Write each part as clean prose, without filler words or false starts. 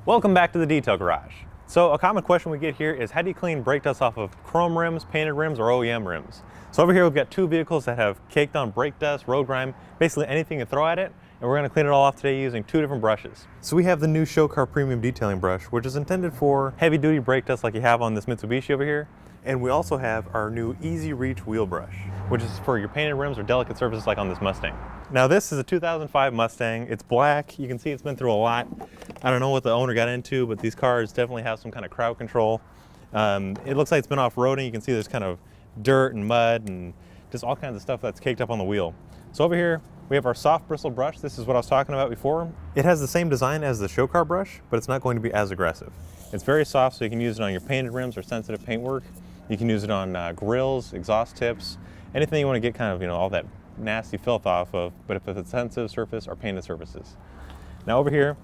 Welcome back to the Detail Garage. So a common question we get here is how do you clean brake dust off of chrome rims, painted rims, or OEM rims? So over here we've got two vehicles that have caked on brake dust, road grime, basically anything you throw at it, and we're going to clean it all off today using two different brushes. So we have the new Show Car Premium Detailing Brush, which is intended for heavy duty brake dust like you have on this Mitsubishi over here. And we also have our new Easy Reach Wheel Brush, which is for your painted rims or delicate surfaces like on this Mustang. Now this is a 2005 Mustang. It's black. You can see it's been through a lot. I don't know what the owner got into, but these cars definitely have some kind of crowd control. It looks like it's been off-roading. You can see there's kind of dirt and mud and just all kinds of stuff that's caked up on the wheel. So over here, we have our soft bristle brush. This is what I was talking about before. It has the same design as the show car brush, but it's not going to be as aggressive. It's very soft, so you can use it on your painted rims or sensitive paintwork. You can use it on grills, exhaust tips, anything you want to get kind of, all that nasty filth off of, but if it's a sensitive surface or painted surfaces. Now over here,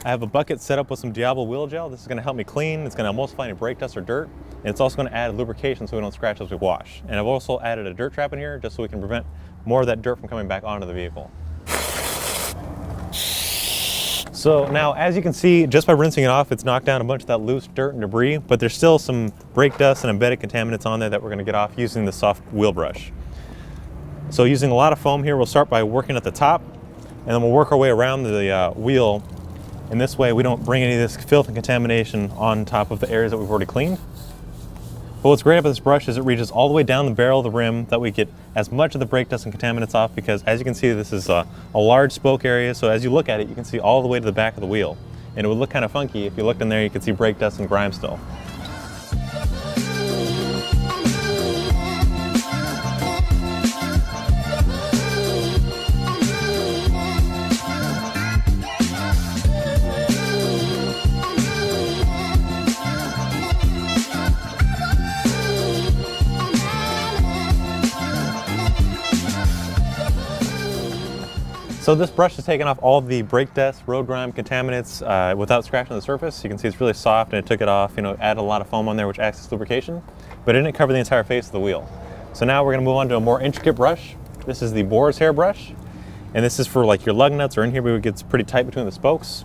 I have a bucket set up with some Diablo wheel gel. This is going to help me clean. It's going to emulsify any brake dust or dirt, and it's also going to add lubrication so we don't scratch as we wash. And I've also added a dirt trap in here just so we can prevent more of that dirt from coming back onto the vehicle. So now, as you can see, just by rinsing it off, it's knocked down a bunch of that loose dirt and debris, but there's still some brake dust and embedded contaminants on there that we're going to get off using the soft wheel brush. So using a lot of foam here, we'll start by working at the top, and then we'll work our way around the wheel. And this way we don't bring any of this filth and contamination on top of the areas that we've already cleaned. But what's great about this brush is it reaches all the way down the barrel of the rim that we get as much of the brake dust and contaminants off, because as you can see, this is a large spoke area. So as you look at it, you can see all the way to the back of the wheel. And it would look kind of funky if you looked in there, you could see brake dust and grime still. So this brush has taken off all the brake dust, road grime, contaminants without scratching the surface. You can see it's really soft, and it took it off, added a lot of foam on there which acts as lubrication, but it didn't cover the entire face of the wheel. So now we're going to move on to a more intricate brush. This is the boar's hair brush, and this is for like your lug nuts or in here where it gets pretty tight between the spokes.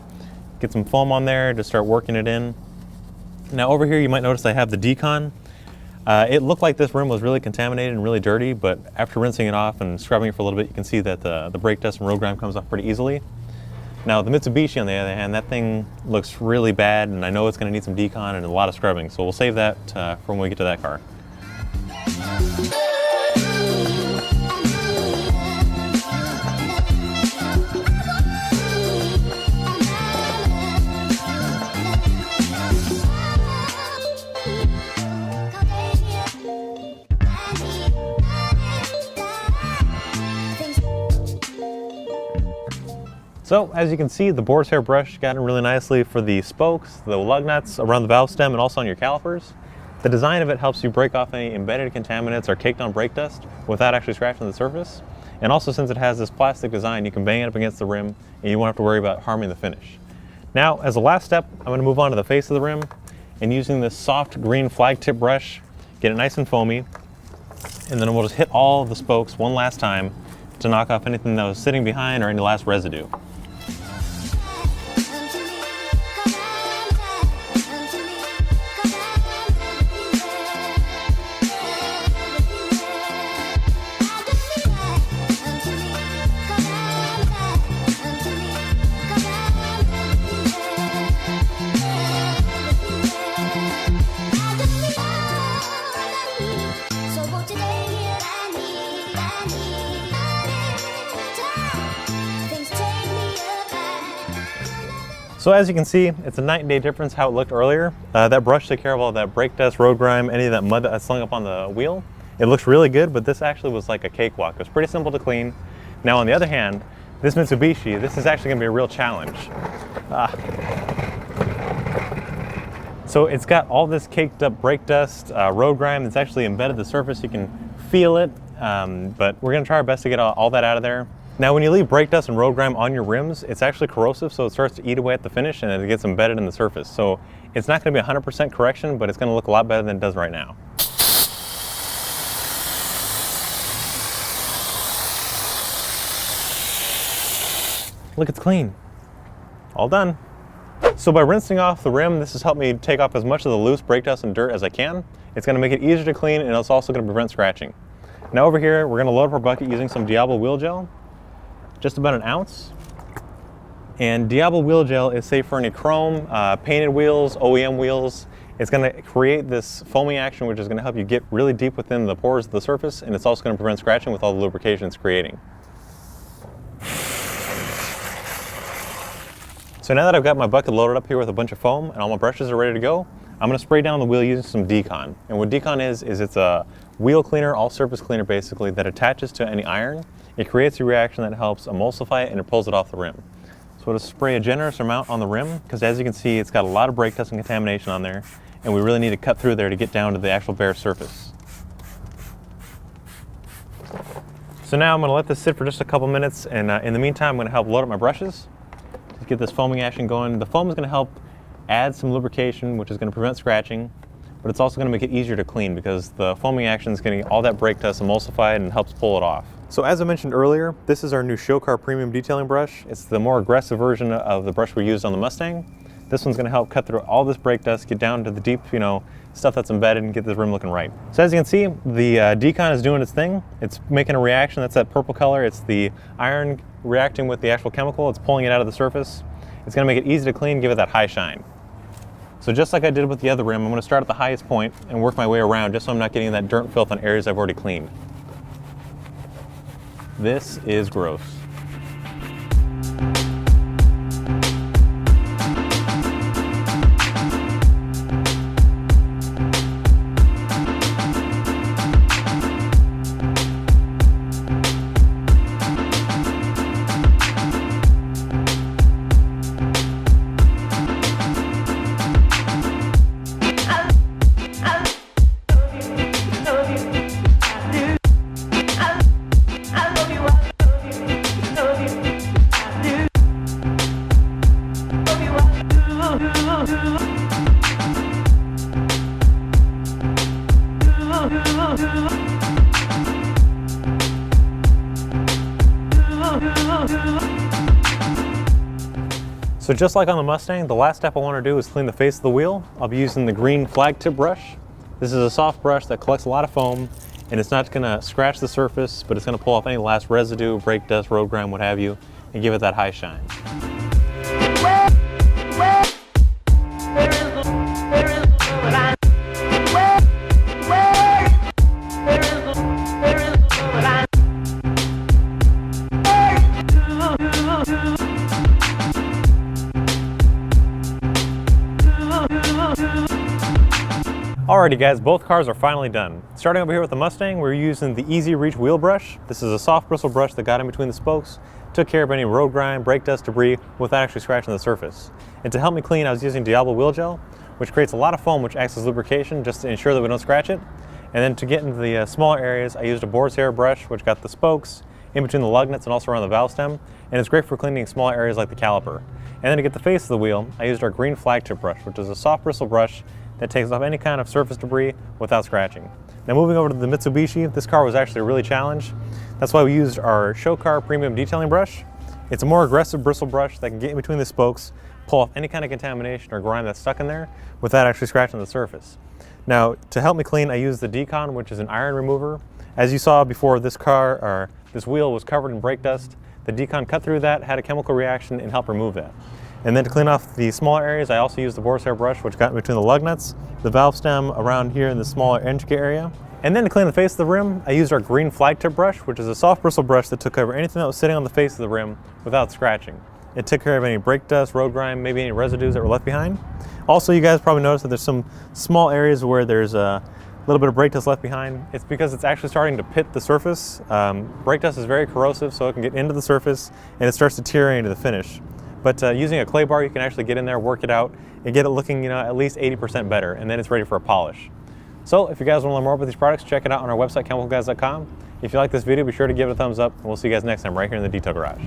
Get some foam on there, just start working it in. Now over here you might notice I have the decon. It looked like this rim was really contaminated and really dirty, but after rinsing it off and scrubbing it for a little bit, you can see that the brake dust and road grime comes off pretty easily. Now the Mitsubishi, on the other hand, that thing looks really bad, and I know it's going to need some decon and a lot of scrubbing, so we'll save that for when we get to that car. So as you can see, the boar's hair brush got in really nicely for the spokes, the lug nuts, around the valve stem, and also on your calipers. The design of it helps you break off any embedded contaminants or caked on brake dust without actually scratching the surface. And also, since it has this plastic design, you can bang it up against the rim and you won't have to worry about harming the finish. Now, as a last step, I'm going to move on to the face of the rim, and using this soft green flag tip brush, get it nice and foamy, and then we'll just hit all of the spokes one last time to knock off anything that was sitting behind or any last residue. So as you can see, it's a night and day difference how it looked earlier. That brush took care of all that brake dust, road grime, any of that mud that slung up on the wheel. It looks really good, but this actually was like a cakewalk. It was pretty simple to clean. Now on the other hand, this Mitsubishi, this is actually gonna be a real challenge. So it's got all this caked up brake dust, road grime that's actually embedded the surface. You can feel it, but we're gonna try our best to get all that out of there. Now when you leave brake dust and road grime on your rims, it's actually corrosive, so it starts to eat away at the finish and it gets embedded in the surface. So it's not going to be 100% correction, but it's going to look a lot better than it does right now. Look, it's clean. All done. So by rinsing off the rim, this has helped me take off as much of the loose brake dust and dirt as I can. It's going to make it easier to clean, and it's also going to prevent scratching. Now over here, we're going to load up our bucket using some Diablo wheel gel, just about an ounce. And Diablo wheel gel is safe for any chrome, painted wheels, OEM wheels. It's going to create this foaming action, which is going to help you get really deep within the pores of the surface, and it's also going to prevent scratching with all the lubrication it's creating. So now that I've got my bucket loaded up here with a bunch of foam and all my brushes are ready to go, I'm going to spray down the wheel using some decon. And what decon is it's a wheel cleaner, all-surface cleaner basically, that attaches to any iron. It creates a reaction that helps emulsify it and it pulls it off the rim. So to spray a generous amount on the rim, because as you can see, it's got a lot of brake dust and contamination on there, and we really need to cut through there to get down to the actual bare surface. So now I'm going to let this sit for just a couple minutes, and in the meantime, I'm going to help load up my brushes to get this foaming action going. The foam is going to help add some lubrication, which is going to prevent scratching, but it's also going to make it easier to clean because the foaming action is getting all that brake dust emulsified and helps pull it off. So as I mentioned earlier, this is our new Show Car Premium Detailing Brush. It's the more aggressive version of the brush we used on the Mustang. This one's going to help cut through all this brake dust, get down to the deep, stuff that's embedded, and get this rim looking right. So as you can see, the decon is doing its thing. It's making a reaction. That's that purple color. It's the iron reacting with the actual chemical. It's pulling it out of the surface. It's going to make it easy to clean, give it that high shine. So just like I did with the other rim, I'm going to start at the highest point and work my way around just so I'm not getting that dirt and filth on areas I've already cleaned. This is gross. So just like on the Mustang, the last step I want to do is clean the face of the wheel. I'll be using the green flag tip brush. This is a soft brush that collects a lot of foam, and it's not going to scratch the surface, but it's going to pull off any last residue, brake dust, road grime, what have you, and give it that high shine. Alrighty guys, both cars are finally done. Starting over here with the Mustang, we're using the Easy Reach wheel brush. This is a soft bristle brush that got in between the spokes, took care of any road grime, brake dust, debris without actually scratching the surface. And to help me clean, I was using Diablo wheel gel, which creates a lot of foam which acts as lubrication just to ensure that we don't scratch it. And then to get into the smaller areas, I used a boar's hair brush which got the spokes in between the lug nuts and also around the valve stem, and it's great for cleaning smaller areas like the caliper. And then to get the face of the wheel, I used our green flag tip brush, which is a soft bristle brush that takes off any kind of surface debris without scratching. Now moving over to the Mitsubishi, this car was actually really challenged. That's why we used our Show Car Premium Detailing Brush. It's a more aggressive bristle brush that can get in between the spokes, pull off any kind of contamination or grime that's stuck in there without actually scratching the surface. Now to help me clean, I used the decon, which is an iron remover. As you saw before, this wheel was covered in brake dust. The decon cut through that, had a chemical reaction, and helped remove that. And then to clean off the smaller areas, I also used the boar's hair brush, which got in between the lug nuts, the valve stem around here in the smaller inch area. And then to clean the face of the rim, I used our green flag tip brush, which is a soft bristle brush that took care of anything that was sitting on the face of the rim without scratching. It took care of any brake dust, road grime, maybe any residues that were left behind. Also, you guys probably noticed that there's some small areas where there's a little bit of brake dust left behind. It's because it's actually starting to pit the surface. Brake dust is very corrosive, so it can get into the surface and it starts deteriorating to the finish. But using a clay bar, you can actually get in there, work it out, and get it looking at least 80% better, and then it's ready for a polish. So if you guys want to learn more about these products, check it out on our website, chemicalguys.com. If you like this video, be sure to give it a thumbs up, and we'll see you guys next time right here in the Detail Garage.